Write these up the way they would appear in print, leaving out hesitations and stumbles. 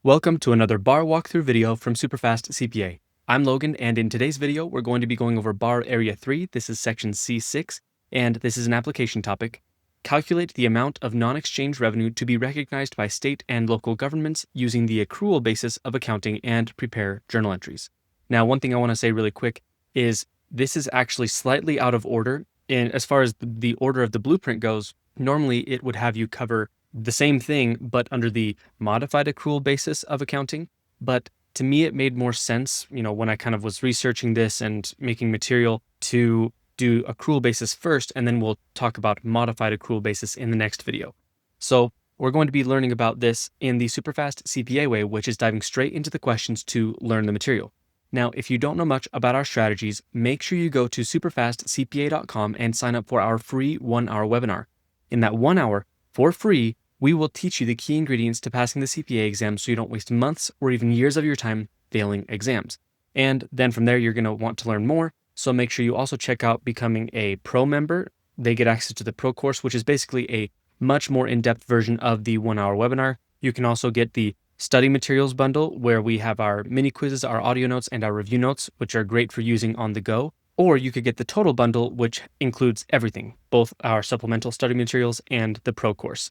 Welcome to another BAR walkthrough video from SuperfastCPA. I'm Logan, and in today's video, we're going to be going over BAR Area 3. This is section C6, and this is an application topic. Calculate the amount of non-exchange revenue to be recognized by state and local governments using the accrual basis of accounting and prepare journal entries. Now, one thing I want to say really quick is this is actually slightly out of order. And as far as the order of the blueprint goes, normally it would have you cover the same thing, but under the modified accrual basis of accounting. But to me, it made more sense, when I kind of was researching this and making material to do accrual basis first, and then we'll talk about modified accrual basis in the next video. So we're going to be learning about this in the SuperfastCPA way, which is diving straight into the questions to learn the material. Now, if you don't know much about our strategies, make sure you go to SuperfastCPA.com and sign up for our free 1-hour webinar. In that 1 hour, for free, we will teach you the key ingredients to passing the CPA exam so you don't waste months or even years of your time failing exams. And then from there, you're going to want to learn more. So make sure you also check out becoming a pro member. They get access to the pro course, which is basically a much more in-depth version of the 1-hour webinar. You can also get the study materials bundle where we have our mini quizzes, our audio notes, and our review notes, which are great for using on the go. Or you could get the total bundle, which includes everything, both our supplemental study materials and the pro course.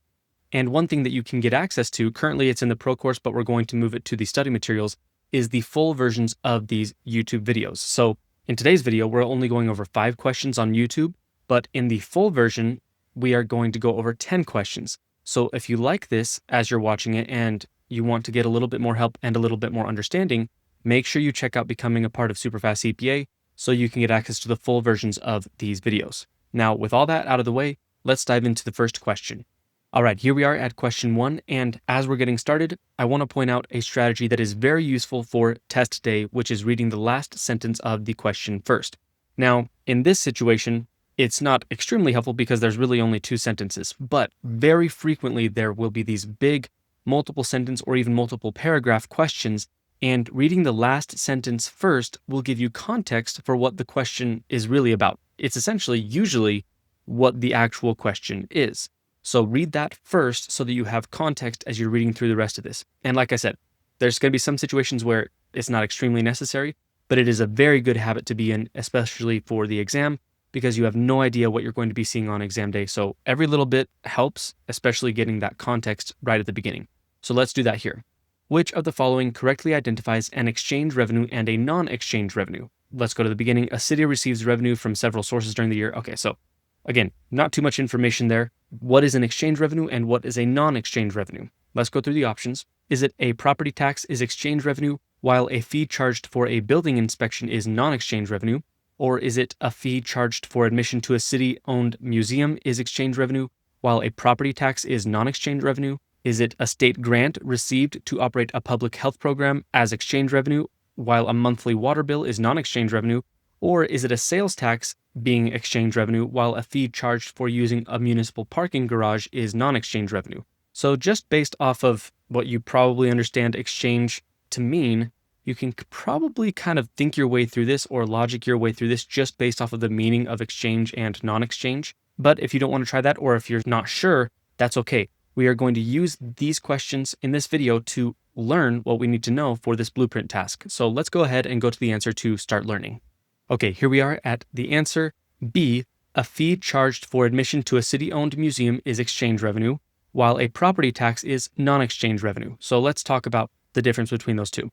And one thing that you can get access to, currently it's in the pro course, but we're going to move it to the study materials, is the full versions of these YouTube videos. So in today's video, we're only going over 5 questions on YouTube, but in the full version, we are going to go over 10 questions. So if you like this as you're watching it and you want to get a little bit more help and a little bit more understanding, make sure you check out becoming a part of SuperfastCPA so you can get access to the full versions of these videos. Now, with all that out of the way, let's dive into the first question. All right, here we are at question 1, and as we're getting started, I want to point out a strategy that is very useful for test day, which is reading the last sentence of the question first. Now, in this situation, it's not extremely helpful because there's really only 2 sentences, but very frequently there will be these big multiple sentence or even multiple paragraph questions, and reading the last sentence first will give you context for what the question is really about. It's essentially usually what the actual question is. So read that first so that you have context as you're reading through the rest of this. And like I said, there's going to be some situations where it's not extremely necessary, but it is a very good habit to be in, especially for the exam, because you have no idea what you're going to be seeing on exam day. So every little bit helps, especially getting that context right at the beginning. So let's do that here. Which of the following correctly identifies an exchange revenue and a non-exchange revenue? Let's go to the beginning. A city receives revenue from several sources during the year. Okay, so again, not too much information there. What is an exchange revenue and what is a non-exchange revenue? Let's go through the options. Is it a property tax is exchange revenue, while a fee charged for a building inspection is non-exchange revenue? Or is it a fee charged for admission to a city-owned museum is exchange revenue, while a property tax is non-exchange revenue? Is it a state grant received to operate a public health program as exchange revenue, while a monthly water bill is non-exchange revenue? Or is it a sales tax being exchange revenue, while a fee charged for using a municipal parking garage is non-exchange revenue? So just based off of what you probably understand exchange to mean, you can probably kind of think your way through this or logic your way through this just based off of the meaning of exchange and non-exchange. But if you don't want to try that, or if you're not sure, that's okay. We are going to use these questions in this video to learn what we need to know for this blueprint task. So let's go ahead and go to the answer to start learning. Okay, here we are at the answer B. A fee charged for admission to a city-owned museum is exchange revenue, while a property tax is non-exchange revenue. So let's talk about the difference between those two.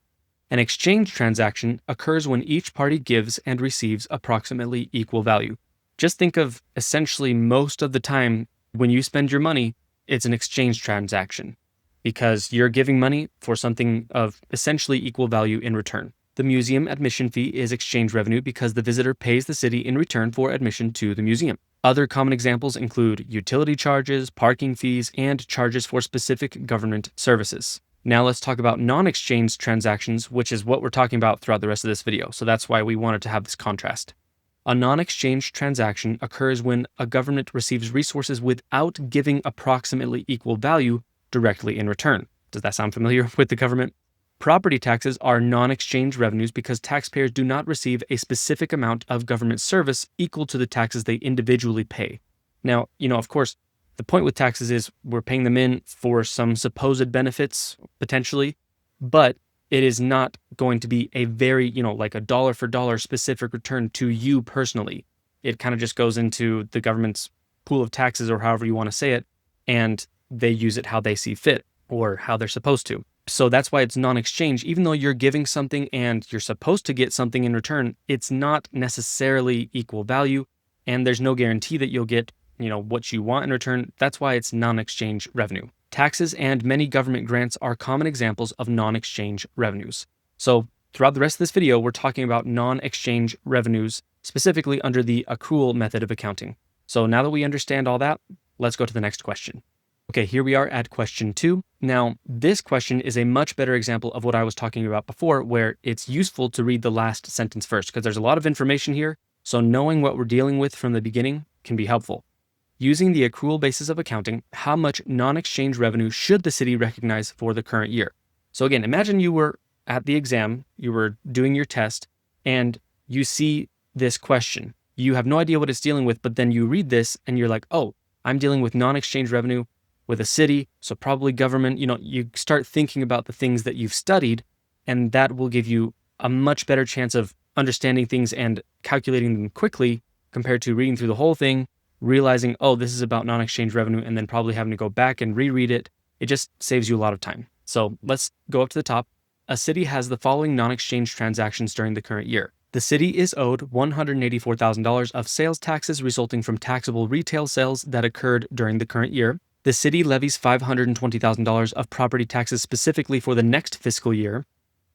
An exchange transaction occurs when each party gives and receives approximately equal value. Just think of essentially most of the time when you spend your money, it's an exchange transaction because you're giving money for something of essentially equal value in return. The museum admission fee is exchange revenue because the visitor pays the city in return for admission to the museum. Other common examples include utility charges, parking fees, and charges for specific government services. Now let's talk about non-exchange transactions, which is what we're talking about throughout the rest of this video. So that's why we wanted to have this contrast. A non-exchange transaction occurs when a government receives resources without giving approximately equal value directly in return. Does that sound familiar with the government? Property taxes are non-exchange revenues because taxpayers do not receive a specific amount of government service equal to the taxes they individually pay. Now, of course, the point with taxes is we're paying them in for some supposed benefits, potentially, but it is not going to be a very, like a dollar for dollar specific return to you personally. It kind of just goes into the government's pool of taxes, or however you want to say it, and they use it how they see fit or how they're supposed to. So that's why it's non-exchange. Even though you're giving something and you're supposed to get something in return, it's not necessarily equal value, and there's no guarantee that you'll get, what you want in return. That's why it's non-exchange revenue. Taxes and many government grants are common examples of non-exchange revenues. So throughout the rest of this video, we're talking about non-exchange revenues, specifically under the accrual method of accounting. So now that we understand all that, let's go to the next question. Okay, here we are at question 2. Now, this question is a much better example of what I was talking about before, where it's useful to read the last sentence first, because there's a lot of information here, so knowing what we're dealing with from the beginning can be helpful. Using the accrual basis of accounting, how much non-exchange revenue should the city recognize for the current year? So again, imagine you were at the exam, you were doing your test, and you see this question. You have no idea what it's dealing with, but then you read this and you're like, oh, I'm dealing with non-exchange revenue with a city, so probably government. You start thinking about the things that you've studied, and that will give you a much better chance of understanding things and calculating them quickly compared to reading through the whole thing, realizing, oh, this is about non-exchange revenue, and then probably having to go back and reread it. It just saves you a lot of time. So let's go up to the top. A city has the following non-exchange transactions during the current year. The city is owed $184,000 of sales taxes resulting from taxable retail sales that occurred during the current year. The city levies $520,000 of property taxes specifically for the next fiscal year.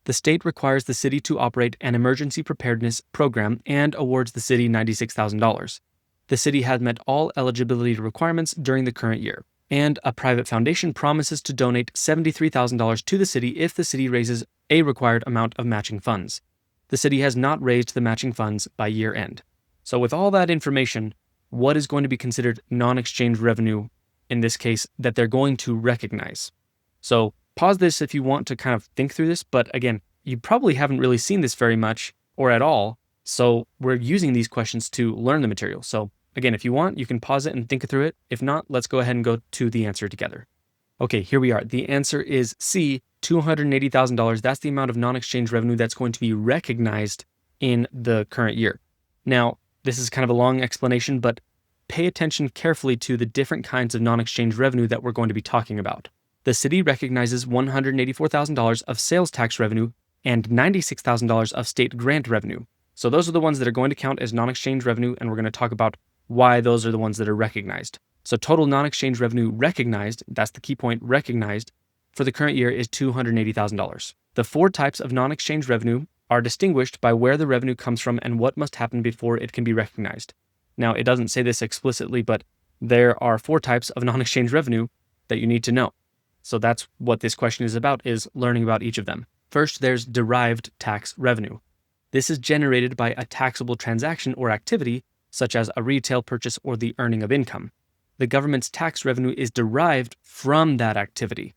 The state requires the city to operate an emergency preparedness program and awards the city $96,000. The city has met all eligibility requirements during the current year. And a private foundation promises to donate $73,000 to the city if the city raises a required amount of matching funds. The city has not raised the matching funds by year end. So with all that information, what is going to be considered non-exchange revenue in this case that they're going to recognize? So pause this if you want to kind of think through this, but again, you probably haven't really seen this very much or at all, so we're using these questions to learn the material. So again, if you want, you can pause it and think through it. If not, let's go ahead and go to the answer together. Okay, here we are. The answer is C, $280,000. That's the amount of non-exchange revenue that's going to be recognized in the current year. Now, this is kind of a long explanation, but pay attention carefully to the different kinds of non-exchange revenue that we're going to be talking about. The city recognizes $184,000 of sales tax revenue and $96,000 of state grant revenue. So those are the ones that are going to count as non-exchange revenue, and we're going to talk about why those are the ones that are recognized. So total non-exchange revenue recognized, that's the key point, recognized, for the current year is $280,000. The 4 types of non-exchange revenue are distinguished by where the revenue comes from and what must happen before it can be recognized. Now, it doesn't say this explicitly, but there are 4 types of non-exchange revenue that you need to know. So that's what this question is about, is learning about each of them. First, there's derived tax revenue. This is generated by a taxable transaction or activity, such as a retail purchase or the earning of income. The government's tax revenue is derived from that activity.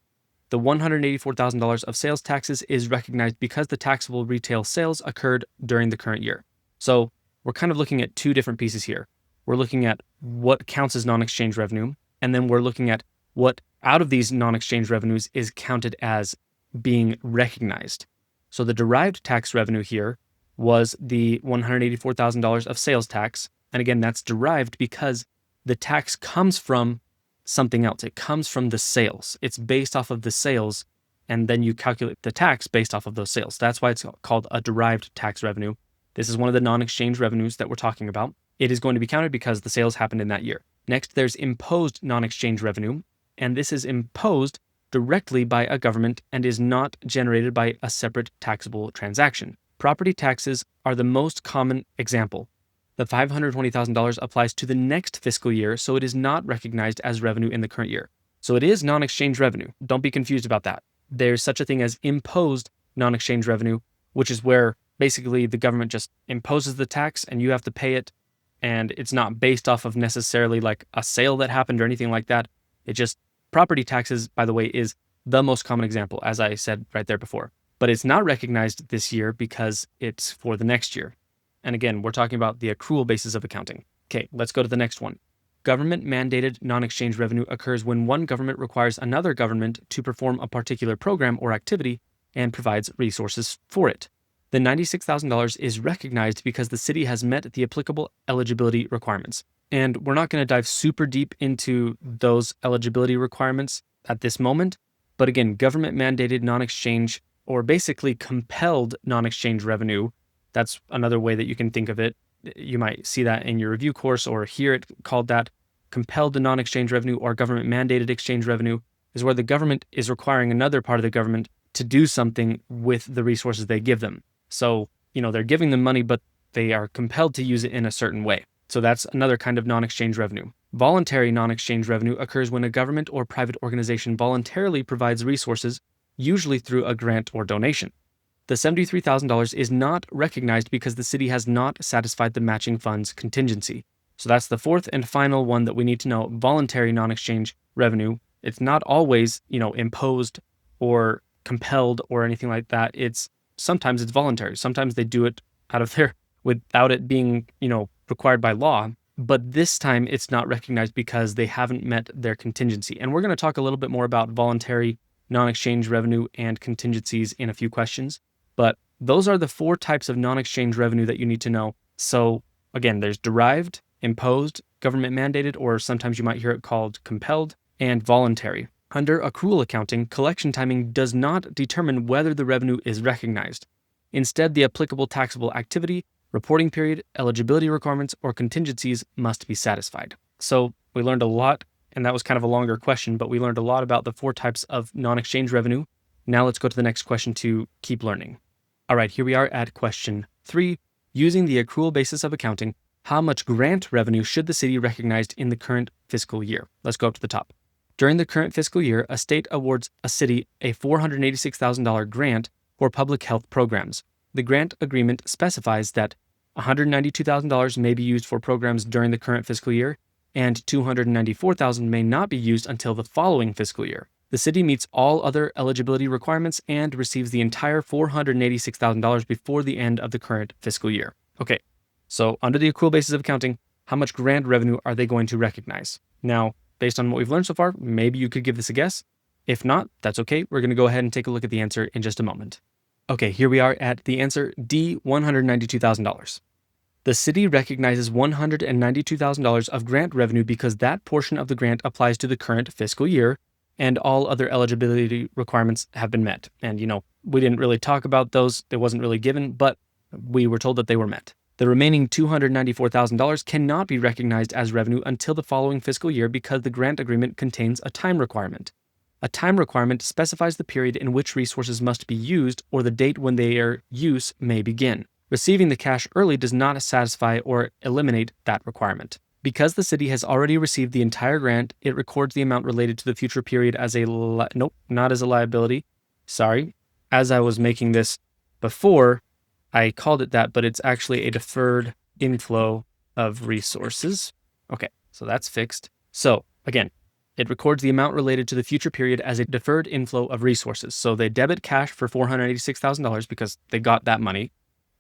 The $184,000 of sales taxes is recognized because the taxable retail sales occurred during the current year. So we're kind of looking at 2 different pieces here. We're looking at what counts as non-exchange revenue, and then we're looking at what out of these non-exchange revenues is counted as being recognized. So the derived tax revenue here was the $184,000 of sales tax. And again, that's derived because the tax comes from something else. It comes from the sales. It's based off of the sales, and then you calculate the tax based off of those sales. That's why it's called a derived tax revenue. This is one of the non-exchange revenues that we're talking about. It is going to be counted because the sales happened in that year. Next, there's imposed non-exchange revenue, and this is imposed directly by a government and is not generated by a separate taxable transaction. Property taxes are the most common example. The $520,000 applies to the next fiscal year, so it is not recognized as revenue in the current year. So it is non-exchange revenue. Don't be confused about that. There's such a thing as imposed non-exchange revenue, which is where basically the government just imposes the tax and you have to pay it, and it's not based off of necessarily like a sale that happened or anything like that. It just, property taxes, by the way, is the most common example, as I said right there before. But it's not recognized this year because it's for the next year. And again, we're talking about the accrual basis of accounting. Okay, let's go to the next one. Government-mandated non-exchange revenue occurs when one government requires another government to perform a particular program or activity and provides resources for it. The $96,000 is recognized because the city has met the applicable eligibility requirements. And we're not going to dive super deep into those eligibility requirements at this moment. But again, government mandated non-exchange, or basically compelled non-exchange revenue, that's another way that you can think of it. You might see that in your review course or hear it called that. Compelled non-exchange revenue or government mandated exchange revenue is where the government is requiring another part of the government to do something with the resources they give them. So, they're giving them money, but they are compelled to use it in a certain way. So that's another kind of non-exchange revenue. Voluntary non-exchange revenue occurs when a government or private organization voluntarily provides resources, usually through a grant or donation. The $73,000 is not recognized because the city has not satisfied the matching funds contingency. So that's the fourth and final one that we need to know. Voluntary non-exchange revenue. It's not always, imposed or compelled or anything like that. Sometimes it's voluntary. Sometimes they do it out of without it being, required by law. But this time it's not recognized because they haven't met their contingency. And we're going to talk a little bit more about voluntary non-exchange revenue and contingencies in a few questions. But those are the four types of non-exchange revenue that you need to know. So again, there's derived, imposed, government mandated, or sometimes you might hear it called compelled, and voluntary. Under accrual accounting, collection timing does not determine whether the revenue is recognized. Instead, the applicable taxable activity, reporting period, eligibility requirements, or contingencies must be satisfied. So we learned a lot, and that was kind of a longer question, but we learned a lot about the four types of non-exchange revenue. Now let's go to the next question to keep learning. All right, here we are at question 3. Using the accrual basis of accounting, how much grant revenue should the city recognize in the current fiscal year? Let's go up to the top. During the current fiscal year, a state awards a city a $486,000 grant for public health programs. The grant agreement specifies that $192,000 may be used for programs during the current fiscal year, and $294,000 may not be used until the following fiscal year. The city meets all other eligibility requirements and receives the entire $486,000 before the end of the current fiscal year. Okay, so under the accrual basis of accounting, how much grant revenue are they going to recognize? Now, based on what we've learned so far, maybe you could give this a guess. If not, that's okay. We're going to go ahead and take a look at the answer in just a moment. Okay, here we are at the answer D, $192,000. The city recognizes $192,000 of grant revenue because that portion of the grant applies to the current fiscal year and all other eligibility requirements have been met. And, we didn't really talk about those. It wasn't really given, but we were told that they were met. The remaining $294,000 cannot be recognized as revenue until the following fiscal year because the grant agreement contains a time requirement. A time requirement specifies the period in which resources must be used or the date when their use may begin. Receiving the cash early does not satisfy or eliminate that requirement. Because the city has already received the entire grant, it records the amount related to the future period as not as a liability. Sorry. As I was making this before, I called it that, but it's actually a deferred inflow of resources. Okay, so that's fixed. So again, it records the amount related to the future period as a deferred inflow of resources. So they debit cash for $486,000 because they got that money.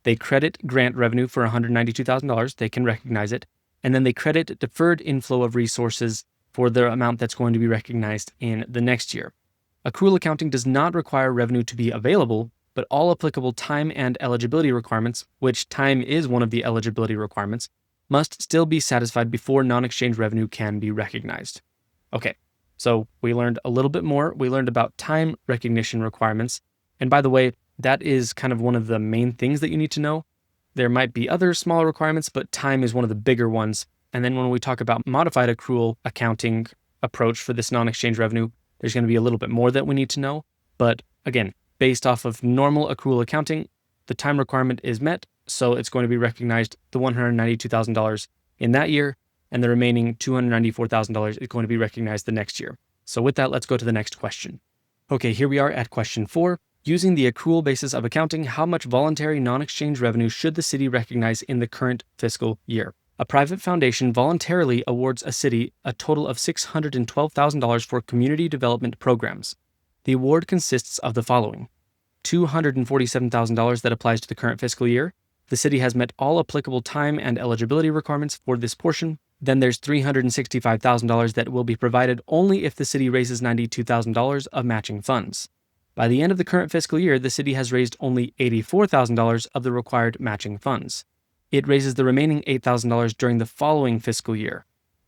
They credit grant revenue for $192,000. They can recognize it. And then they credit deferred inflow of resources for the amount that's going to be recognized in the next year. Accrual accounting does not require revenue to be available, but all applicable time and eligibility requirements, which time is one of the eligibility requirements, must still be satisfied before non-exchange revenue can be recognized. Okay, so we learned a little bit more. We learned about time recognition requirements. And by the way, that is kind of one of the main things that you need to know. There might be other smaller requirements, but time is one of the bigger ones. And then when we talk about modified accrual accounting approach for this non-exchange revenue, there's going to be a little bit more that we need to know. But again, based off of normal accrual accounting, the time requirement is met, so it's going to be recognized the $192,000 in that year, and the remaining $294,000 is going to be recognized the next year. So with that, let's go to the next question. Okay, here we are at question 4. Using the accrual basis of accounting, how much voluntary non-exchange revenue should the city recognize in the current fiscal year? A private foundation voluntarily awards a city a total of $612,000 for community development programs. The award consists of the following: $247,000 that applies to the current fiscal year. The city has met all applicable time and eligibility requirements for this portion. Then there's $365,000 that will be provided only if the city raises $92,000 of matching funds. By the end of the current fiscal year, the city has raised only $84,000 of the required matching funds. It raises the remaining $8,000 during the following fiscal year.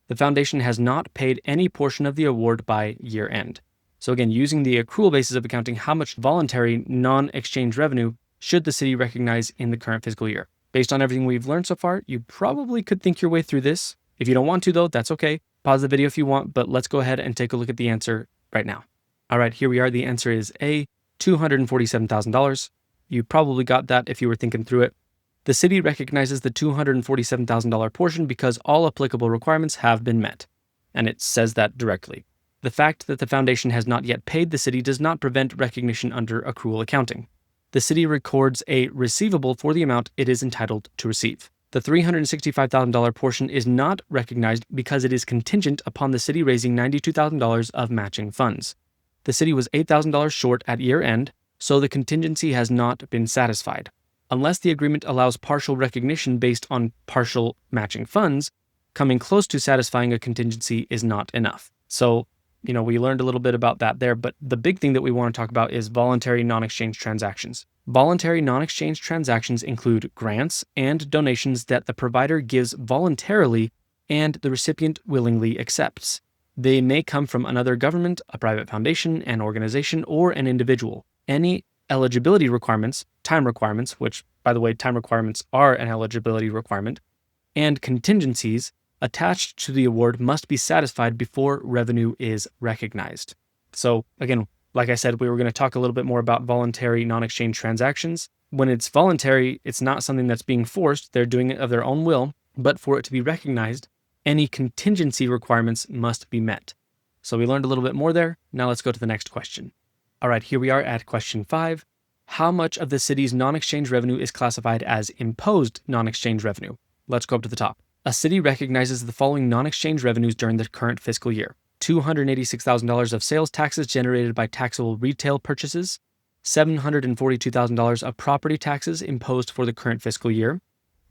The foundation has not paid any portion of the award by year end. So again, using the accrual basis of accounting, how much voluntary non-exchange revenue should the city recognize in the current fiscal year? Based on everything we've learned so far, you probably could think your way through this. If you don't want to though, that's okay. Pause the video if you want, but let's go ahead and take a look at the answer right now. All right, here we are. The answer is A, $247,000. You probably got that if you were thinking through it. The city recognizes the $247,000 portion because all applicable requirements have been met. And it says that directly. The fact that the foundation has not yet paid the city does not prevent recognition under accrual accounting. The city records a receivable for the amount it is entitled to receive. The $365,000 portion is not recognized because it is contingent upon the city raising $92,000 of matching funds. The city was $8,000 short at year end, so the contingency has not been satisfied. Unless the agreement allows partial recognition based on partial matching funds, coming close to satisfying a contingency is not enough. So, we learned a little bit about that there, but the big thing that we want to talk about is voluntary non-exchange transactions. Voluntary non-exchange transactions include grants and donations that the provider gives voluntarily and the recipient willingly accepts. They may come from another government, a private foundation, an organization, or an individual. Any eligibility requirements, time requirements, which, by the way, time requirements are an eligibility requirement, and contingencies attached to the award must be satisfied before revenue is recognized. So again, like I said, we were going to talk a little bit more about voluntary non-exchange transactions. When it's voluntary, it's not something that's being forced. They're doing it of their own will, but for it to be recognized, any contingency requirements must be met. So we learned a little bit more there. Now let's go to the next question. All right, here we are at question 5. How much of the city's non-exchange revenue is classified as imposed non-exchange revenue? Let's go up to the top. A city recognizes the following non-exchange revenues during the current fiscal year: $286,000 of sales taxes generated by taxable retail purchases, $742,000 of property taxes imposed for the current fiscal year,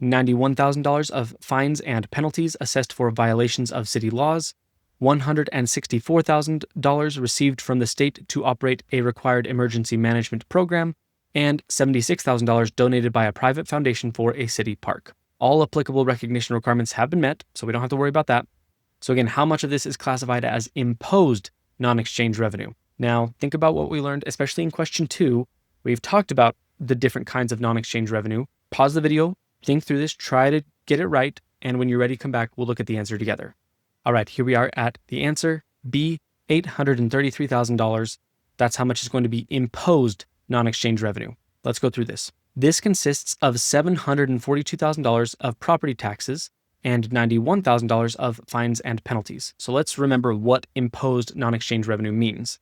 $91,000 of fines and penalties assessed for violations of city laws, $164,000 received from the state to operate a required emergency management program, and $76,000 donated by a private foundation for a city park. All applicable recognition requirements have been met, so we don't have to worry about that. So again, how much of this is classified as imposed non-exchange revenue? Now, think about what we learned, especially in question 2. We've talked about the different kinds of non-exchange revenue. Pause the video, think through this, try to get it right, and when you're ready, come back, we'll look at the answer together. All right, here we are at the answer, B, $833,000. That's how much is going to be imposed non-exchange revenue. Let's go through this. This consists of $742,000 of property taxes and $91,000 of fines and penalties. So let's remember what imposed non-exchange revenue means.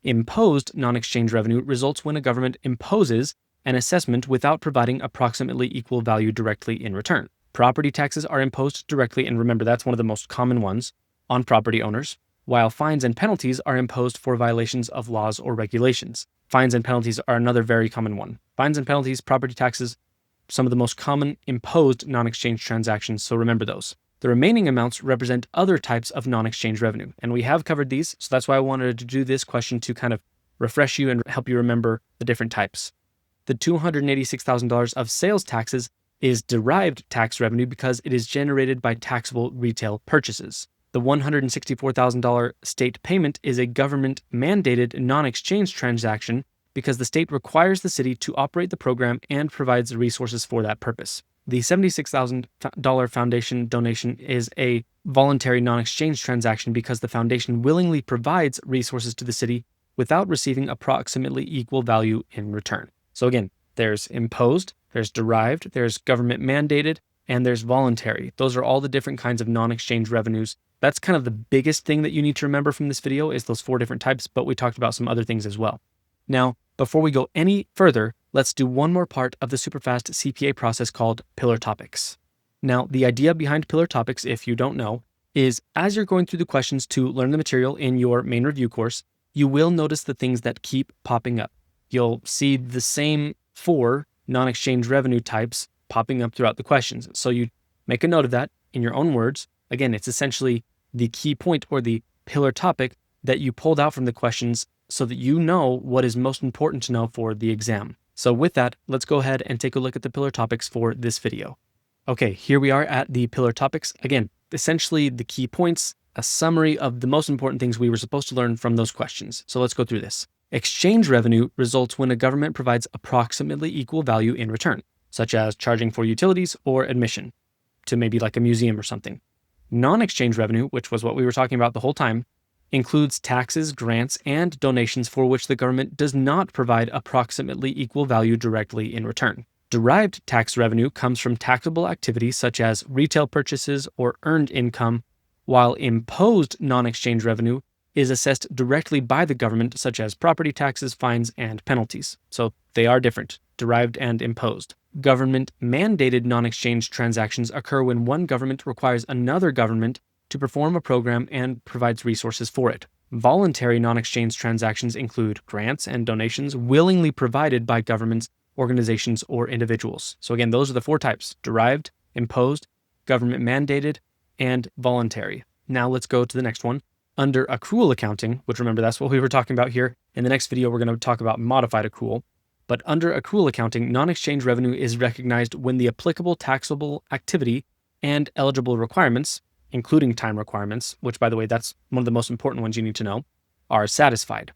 Imposed non-exchange revenue results when a government imposes an assessment without providing approximately equal value directly in return. Property taxes are imposed directly, and remember that's one of the most common ones, on property owners, while fines and penalties are imposed for violations of laws or regulations. Fines and penalties are another very common one. Fines and penalties, property taxes, some of the most common imposed non-exchange transactions, so remember those. The remaining amounts represent other types of non-exchange revenue, and we have covered these, so that's why I wanted to do this question to kind of refresh you and help you remember the different types. The $286,000 of sales taxes is derived tax revenue because it is generated by taxable retail purchases. The $164,000 state payment is a government-mandated non-exchange transaction because the state requires the city to operate the program and provides the resources for that purpose. The $76,000 foundation donation is a voluntary non-exchange transaction because the foundation willingly provides resources to the city without receiving approximately equal value in return. So again, there's imposed, there's derived, there's government mandated, and there's voluntary. Those are all the different kinds of non-exchange revenues. That's kind of the biggest thing that you need to remember from this video is those 4 different types, but we talked about some other things as well. Now, before we go any further, let's do one more part of the SuperFast CPA process called pillar topics. Now, the idea behind pillar topics, if you don't know, is as you're going through the questions to learn the material in your main review course, you will notice the things that keep popping up. You'll see the same 4 non-exchange revenue types popping up throughout the questions. So you make a note of that in your own words. Again, it's essentially the key point or the pillar topic that you pulled out from the questions so that you know what is most important to know for the exam. So with that, let's go ahead and take a look at the pillar topics for this video. Okay, here we are at the pillar topics. Again, essentially the key points, a summary of the most important things we were supposed to learn from those questions. So let's go through this. Exchange revenue results when a government provides approximately equal value in return, such as charging for utilities or admission to maybe like a museum or something. Non-exchange revenue, which was what we were talking about the whole time, includes taxes, grants, and donations for which the government does not provide approximately equal value directly in return. Derived tax revenue comes from taxable activities such as retail purchases or earned income, while imposed non-exchange revenue is assessed directly by the government, such as property taxes, fines, and penalties. So they are different, derived and imposed. Government-mandated non-exchange transactions occur when one government requires another government to perform a program and provides resources for it. Voluntary non-exchange transactions include grants and donations willingly provided by governments, organizations, or individuals. So again, those are the four types: derived, imposed, government-mandated, and voluntary. Now let's go to the next one. Under accrual accounting, which remember that's what we were talking about here. In the next video, we're going to talk about modified accrual. But under accrual accounting, non-exchange revenue is recognized when the applicable taxable activity and eligible requirements, including time requirements, which by the way, that's one of the most important ones you need to know, are satisfied.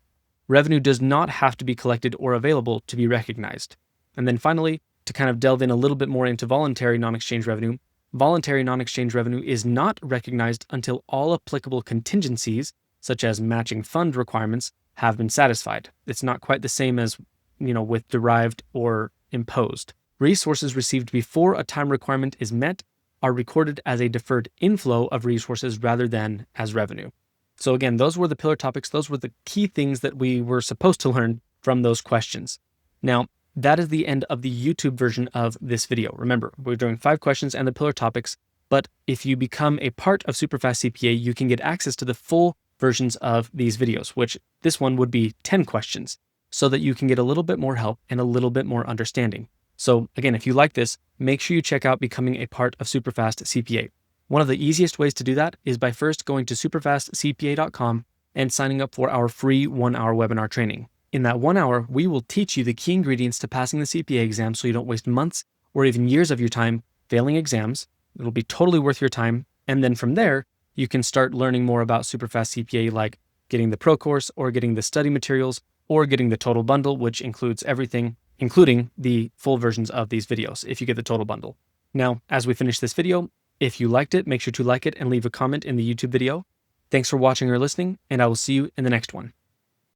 Revenue does not have to be collected or available to be recognized. And then finally, to kind of delve in a little bit more into voluntary non-exchange revenue, voluntary non-exchange revenue is not recognized until all applicable contingencies, such as matching fund requirements, have been satisfied. It's not quite the same as, with derived or imposed. Resources received before a time requirement is met are recorded as a deferred inflow of resources rather than as revenue. So again, those were the pillar topics. Those were the key things that we were supposed to learn from those questions. Now, that is the end of the YouTube version of this video. Remember, we're doing 5 questions and the pillar topics, but if you become a part of SuperfastCPA, you can get access to the full versions of these videos, which this one would be 10 questions, so that you can get a little bit more help and a little bit more understanding. So again, if you like this, make sure you check out becoming a part of SuperfastCPA. One of the easiest ways to do that is by first going to SuperfastCPA.com and signing up for our free 1-hour webinar training. In that 1 hour, we will teach you the key ingredients to passing the CPA exam so you don't waste months or even years of your time failing exams. It'll be totally worth your time. And then from there, you can start learning more about SuperfastCPA, like getting the pro course or getting the study materials or getting the total bundle, which includes everything, including the full versions of these videos if you get the total bundle. Now, as we finish this video, if you liked it, make sure to like it and leave a comment in the YouTube video. Thanks for watching or listening, and I will see you in the next one.